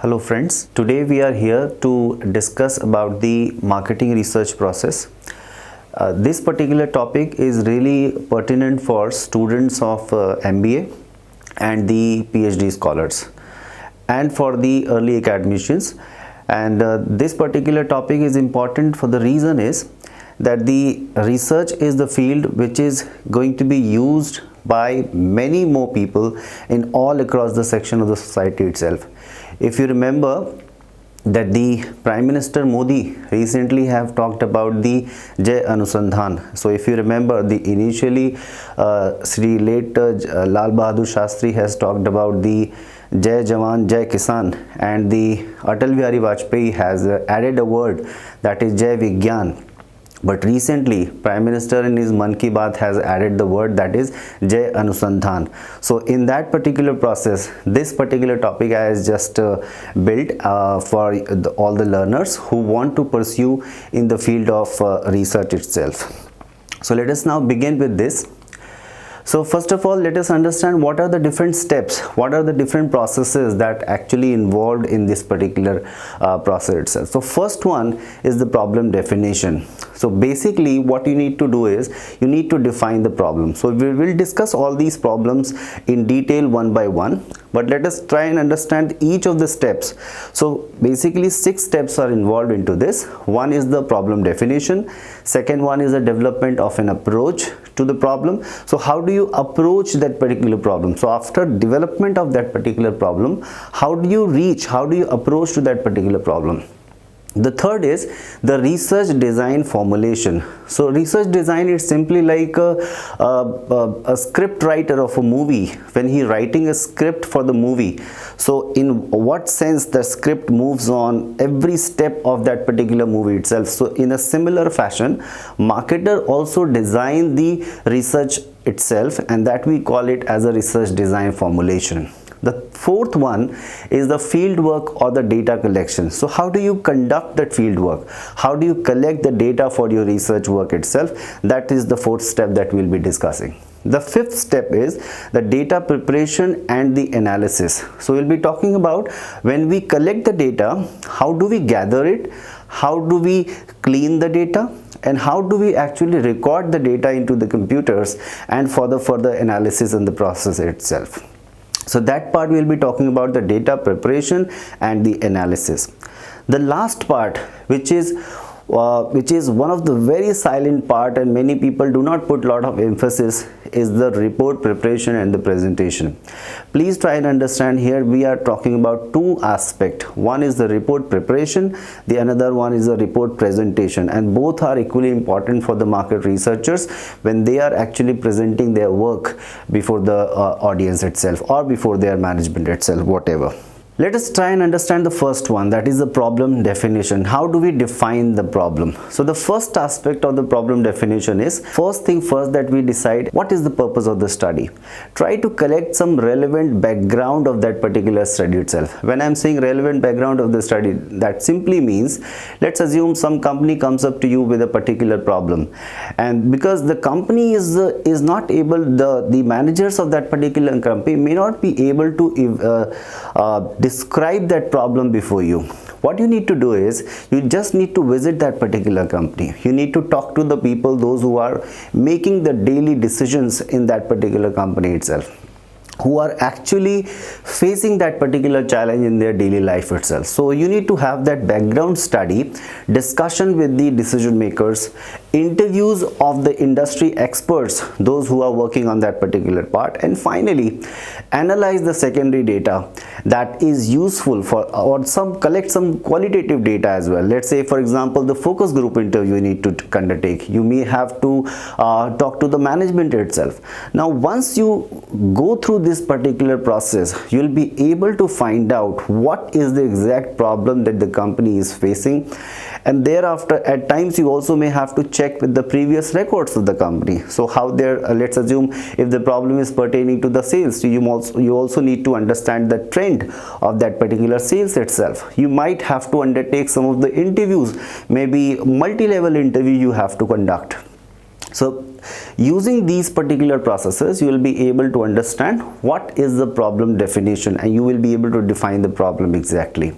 Hello friends, today we are here to discuss about the marketing research process. This particular topic is really pertinent for students of MBA and the PhD scholars and for the early academicians. And this particular topic is important for the reason is that the research is the field which is going to be used by many more people in all across the section of the society itself. If you remember that the Prime Minister Modi recently have talked about the Jai Anusandhan. So if you remember, the initially Sri late Lal Bahadur Shastri has talked about the Jai Jawan Jai Kisan, and the Atal Bihari Vajpayee has added a word that is Jai Vigyan. But recently, Prime Minister in his Mann Ki Baat has added the word that is Jai Anusandhan. So in that particular process, this particular topic I has just built for all the learners who want to pursue in the field of research itself. So let us now begin with this. So first of all, let us understand what are the different steps, what are the different processes that actually involved in this particular process itself. So first one is the problem definition. So basically what you need to do is you need to define the problem. So we will discuss all these problems in detail one by one, but let us try and understand each of the steps. So basically 6 steps are involved into this. One is the problem definition. Second one is the development of an approach to the problem. So how do you approach that particular problem? So after development of that particular problem, how do you approach to that particular problem? The third is the research design formulation. So research design is simply like a script writer of a movie when he writing a script for the movie. So in what sense the script moves on every step of that particular movie itself. So in a similar fashion, marketer also design the research itself, and that we call it as a research design formulation. The fourth one is the field work or the data collection. So how do you conduct that field work? How do you collect the data for your research work itself? That is the fourth step that we'll be discussing. The fifth step is the data preparation and the analysis. So we'll be talking about when we collect the data, how do we gather it? How do we clean the data? And how do we actually record the data into the computers and for the further analysis and the process itself? So that part we will be talking about the data preparation and the analysis. The last part, which is one of the very silent part and many people do not put a lot of emphasis, is the report preparation and the presentation. Please try and understand here we are talking about two aspects. One is the report preparation, the another one is the report presentation, and both are equally important for the market researchers when they are actually presenting their work before the audience itself or before their management itself, whatever. Let us try and understand the first one, that is the problem definition. How do we define the problem? So the first aspect of the problem definition is, first thing first, that we decide what is the purpose of the study. Try to collect some relevant background of that particular study itself. When I am saying relevant background of the study, that simply means, let's assume some company comes up to you with a particular problem, and because the company is not able, the managers of that particular company may not be able to describe that problem before you. What you need to do is you just need to visit that particular company. You need to talk to the people, those who are making the daily decisions in that particular company itself, who are actually facing that particular challenge in their daily life itself. So you need to have that background study, discussion with the decision makers, interviews of the industry experts, those who are working on that particular part, and finally analyze the secondary data that is useful for, or collect some qualitative data as well. Let's say for example the focus group interview you need to undertake. You may have to talk to the management itself. Now once you go through this particular process, you'll be able to find out what is the exact problem that the company is facing, and thereafter at times you also may have to check with the previous records of the company. So how they're let's assume if the problem is pertaining to the sales, you also need to understand the trend of that particular sales itself. You might have to undertake some of the interviews, maybe multi-level interview you have to conduct. So using these particular processes, you will be able to understand what is the problem definition, and you will be able to define the problem exactly.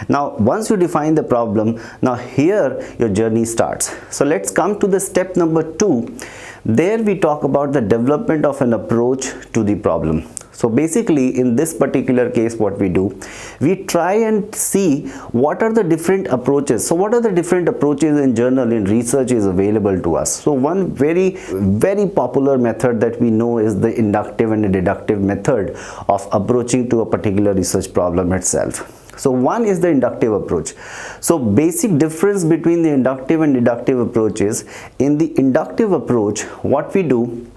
Now once you define the problem, now here your journey starts. So let's come to the step number 2. There we talk about the development of an approach to the problem. So basically in this particular case, what we do, we try and see what are the different approaches. So what are the different approaches in journal, in research is available to us. So one very popular method that we know is the inductive and the deductive method of approaching to a particular research problem itself. So one is the inductive approach. So basic difference between the inductive and deductive approaches: in the inductive approach, what we do,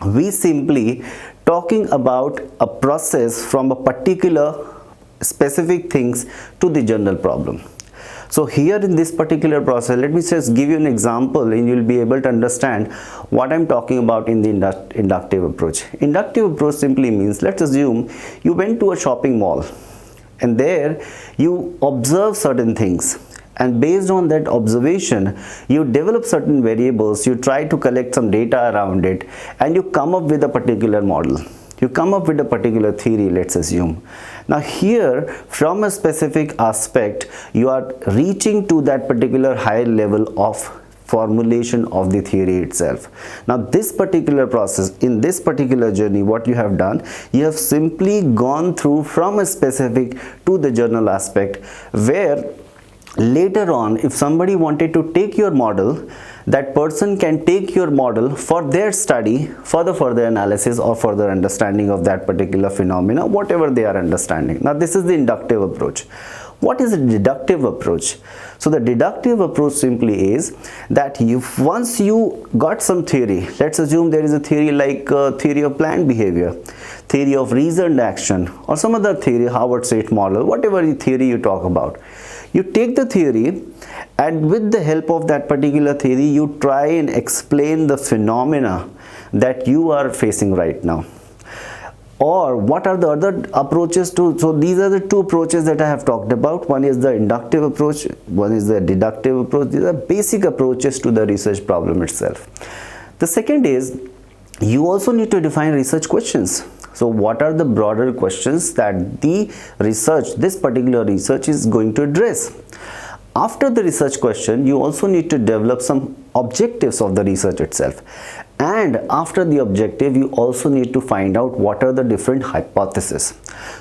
we simply talking about a process from a particular specific things to the general problem. So here in this particular process, let me just give you an example and you'll be able to understand what I'm talking about in the inductive approach. Inductive approach simply means, let's assume you went to a shopping mall and there you observe certain things, and based on that observation you develop certain variables, you try to collect some data around it, and you come up with a particular model, you come up with a particular theory, let's assume. Now here, from a specific aspect, you are reaching to that particular higher level of formulation of the theory itself. Now this particular process, in this particular journey, what you have done, you have simply gone through from a specific to the general aspect, where later on if somebody wanted to take your model, that person can take your model for their study, for the further analysis or further understanding of that particular phenomena, whatever they are understanding. Now this is the inductive approach. What is a deductive approach? So the deductive approach simply is that once you got some theory, let's assume there is a theory like theory of planned behavior, theory of reasoned action, or some other theory, Harvard State model, whatever theory you talk about. You take the theory, and with the help of that particular theory, you try and explain the phenomena that you are facing right now. Or what are the other approaches to, so these are the two approaches that I have talked about. One is the inductive approach, one is the deductive approach. These are basic approaches to the research problem itself. The second is, you also need to define research questions. So what are the broader questions that the research, this particular research, is going to address? After the research question, you also need to develop some objectives of the research itself. And after the objective, you also need to find out what are the different hypotheses.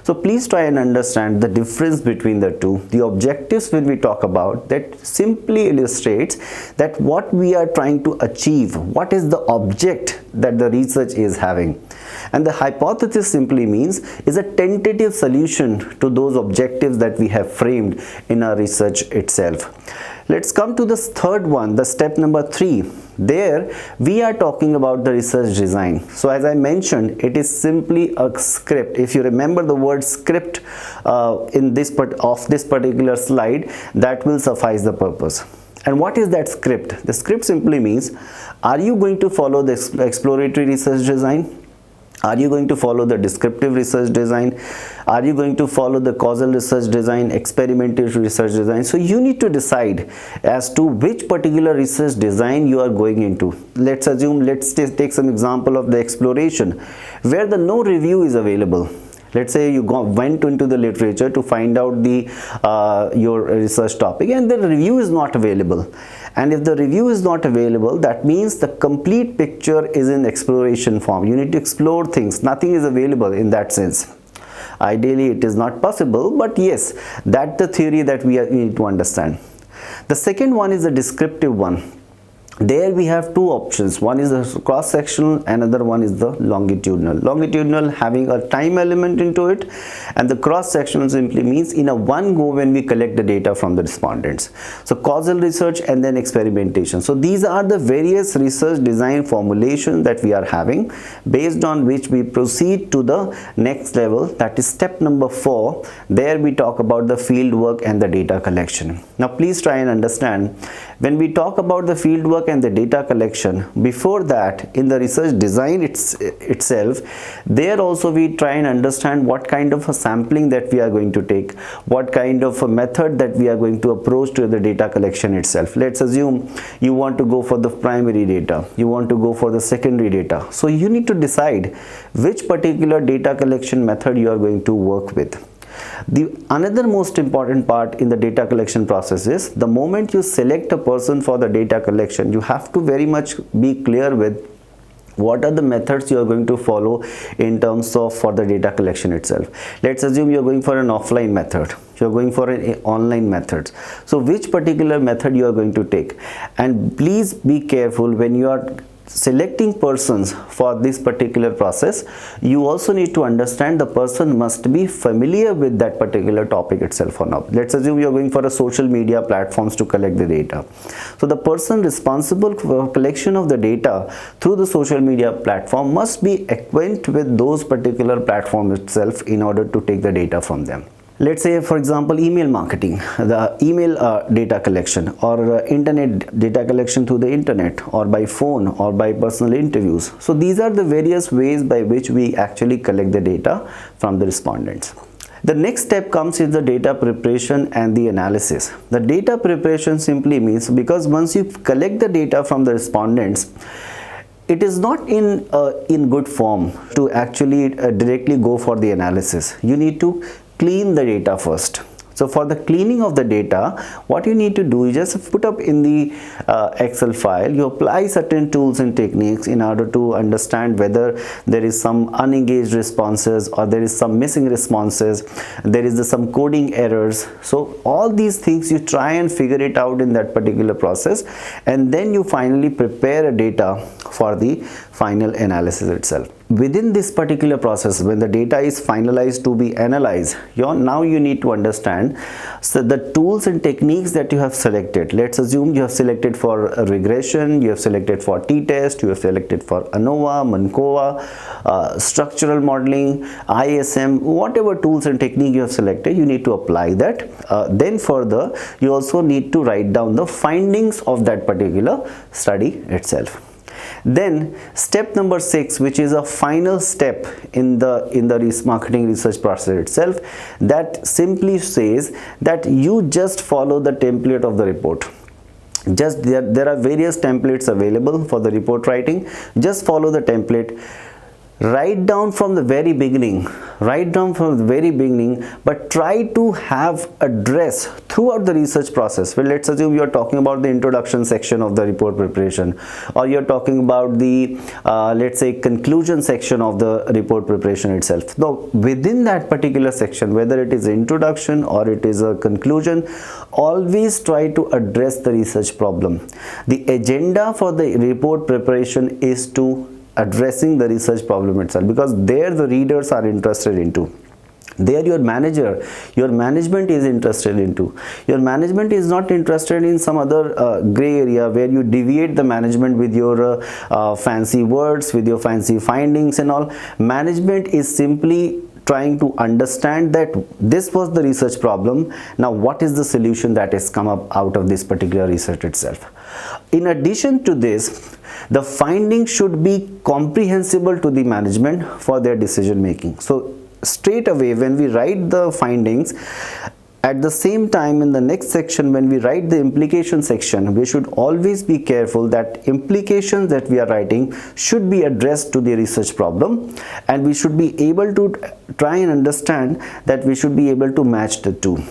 So please try and understand the difference between the two. The objectives, when we talk about, that simply illustrates that what we are trying to achieve, what is the object that the research is having. And the hypothesis simply means is a tentative solution to those objectives that we have framed in our research itself. Let's come to the third one, the step number 3. There we are talking about the research design. So as I mentioned, it is simply a script. If you remember the word script in this particular slide, that will suffice the purpose. And what is that script? The script simply means, are you going to follow the exploratory research design? Are you going to follow the descriptive research design? Are you going to follow the causal research design, experimental research design? So you need to decide as to which particular research design you are going into. Let's assume, let's take some example of the exploration, where the no review is available. Let's say you went into the literature to find out your research topic, and the review is not available. And if the review is not available, that means the complete picture is in exploration form. You need to explore things. Nothing is available in that sense. Ideally, it is not possible, but yes, that's the theory that we need to understand. The second one is the descriptive one. There we have two options. One is the cross-sectional, another one is the longitudinal. Longitudinal having a time element into it, and the cross-sectional simply means in a one go when we collect the data from the respondents. So causal research and then experimentation. So these are the various research design formulations that we are having, based on which we proceed to the next level, that is step number 4. There we talk about the field work and the data collection. Now please try and understand, When we talk about the fieldwork and the data collection, before that, in the research design itself, there also we try and understand what kind of a sampling that we are going to take, what kind of a method that we are going to approach to the data collection itself. Let's assume you want to go for the primary data, you want to go for the secondary data. So you need to decide which particular data collection method you are going to work with. The another most important part in the data collection process is the moment you select a person for the data collection, you have to very much be clear with what are the methods you are going to follow in terms of for the data collection itself. Let's assume you are going for an offline method, you are going for an online method. So which particular method you are going to take, and please be careful when you are selecting persons for this particular process. You also need to understand the person must be familiar with that particular topic itself or not. Let's assume you are going for a social media platforms to collect the data. So the person responsible for collection of the data through the social media platform must be acquainted with those particular platforms itself in order to take the data from them. Let's say, for example, email marketing, the email data collection, or internet data collection through the internet, or by phone, or by personal interviews. So these are the various ways by which we actually collect the data from the respondents. The next step comes in the data preparation and the analysis. The data preparation simply means, because once you collect the data from the respondents, it is not in good form to actually directly go for the analysis. You need to clean the data first. So for the cleaning of the data, what you need to do is just put up in the Excel file, you apply certain tools and techniques in order to understand whether there is some unengaged responses or there is some missing responses, there is some coding errors. So all these things you try and figure it out in that particular process, and then you finally prepare a data for the final analysis itself. Within this particular process, when the data is finalized to be analyzed, now you need to understand the tools and techniques that you have selected. Let's assume you have selected for regression, you have selected for t-test, you have selected for ANOVA, MANCOVA, structural modeling, ISM, whatever tools and technique you have selected, you need to apply that. Then further, you also need to write down the findings of that particular study itself. Then step number 6, which is a final step in the marketing research process itself, that simply says that you just follow the template of the report. Just there are various templates available for the report writing. Just follow the template. Write down from the very beginning, but try to have address throughout the research process. Well, let's assume you are talking about the introduction section of the report preparation, or you're talking about the let's say conclusion section of the report preparation itself. Now within that particular section, whether it is introduction or it is a conclusion, always try to address the research problem. The agenda for the report preparation is to addressing the research problem itself, because there the readers are interested into. There your management is interested into. Your management is not interested in some other gray area where you deviate the management with your fancy words, with your fancy findings and all. Management is simply trying to understand that this was the research problem. Now what is the solution that has come up out of this particular research itself? In addition to this, the findings should be comprehensible to the management for their decision making. So straight away when we write the findings, at the same time in the next section when we write the implication section, we should always be careful that implications that we are writing should be addressed to the research problem, and we should be able to try and understand that we should be able to match the two.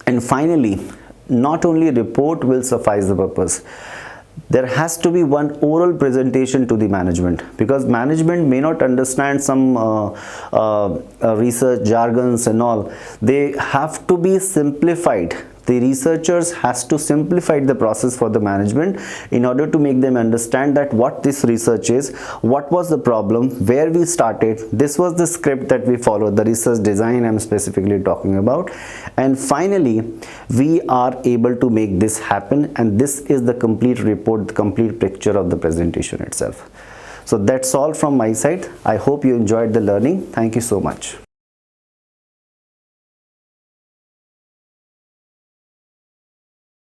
And finally, not only report will suffice the purpose. There has to be one oral presentation to the management, because management may not understand some research jargons and all. They have to be simplified. The researchers has to simplify the process for the management in order to make them understand that what this research is, what was the problem, where we started, this was the script that we followed, the research design I'm specifically talking about, and finally we are able to make this happen, and this is the complete report, the complete picture of the presentation itself. So that's all from my side. I hope you enjoyed the learning. Thank you so much.